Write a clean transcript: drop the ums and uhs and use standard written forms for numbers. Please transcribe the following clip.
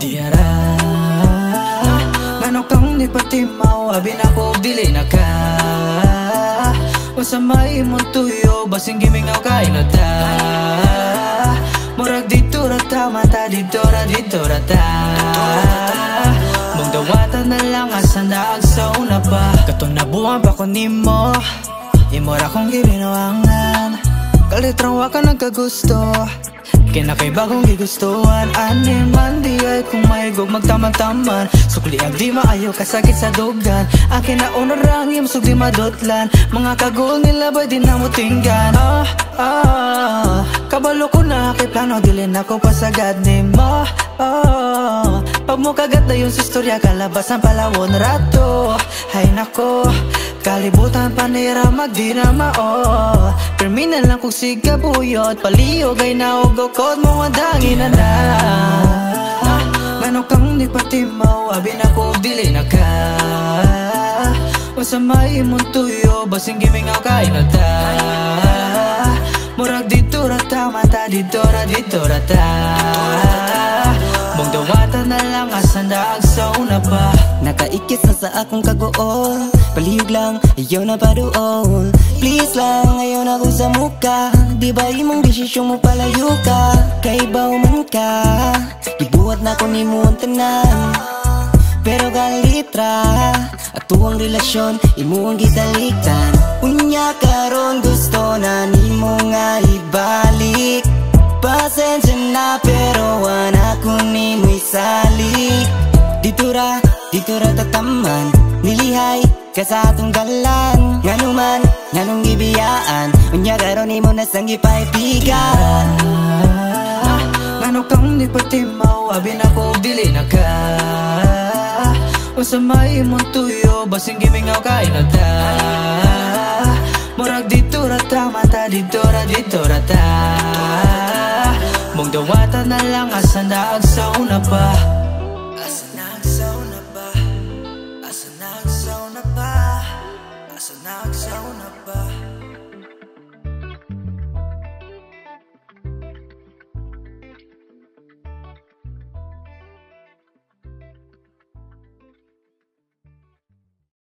Diara Ngano kang ni patimaw abi na ko dili na ka Usa may imong tuyo basing gimingaw kay na ta Murag dito rata mata dito rata Mong dawatan na lang asa na agsauna pa Katong nabuhan pa ko nimo Imo ra kong gibinawangan Kalitrawa ka nagkagusto Kinakay bagong gigustuhan Animan di ay kung mahigog magtamang-taman Sukli ang di maayo kasakit sa dugan Akin na unarang imsog di madutlan Mga kagul nila ba di na mutinggan Kabalo ko na kay plano dilin ako pasagad ni mo Pag mo kagat na yung istorya kalabas ang palawon rato Hay nako Kalibutan panira magdirama Perminan lang kung sigabuyot Paliyog ay naugokod mo madangin na na Ngano kang ni patimaw abi na ko dili na ka Usa may imong tuyo basing gimingaw kay na ta Murag dito rata mata dito rata Mong dawatan na lang asa na agsauna pa Nakaikis na sa akong kagoon Palihog lang, ayaw na padoon Please lang, ayaw na ko sa muka Di ba imong desisyon mo palayo ka Kaibaw man ka Ibuhat na ko ni mo ang tanan Pero kalitra Ato ang relasyon, imo ang gitaliktan Unya karon gusto na ni mo nga ibalik Pasensya na pero wala ko ni mo isalik Dito ra tataman Nilihay ka sa atong galan Nganuman, nganong gibiyaan Unya karon ni mo nasang gipaipigan Ngano kang ni patimaw abi na ko dili na ka Usa may imong tuyo basing gimingaw kay na ta Murag dito rata mata dito rata Mong dawatan na lang asa na agsauna pa Asa na agsauna pa Asa na agsauna pa Asa na agsauna pa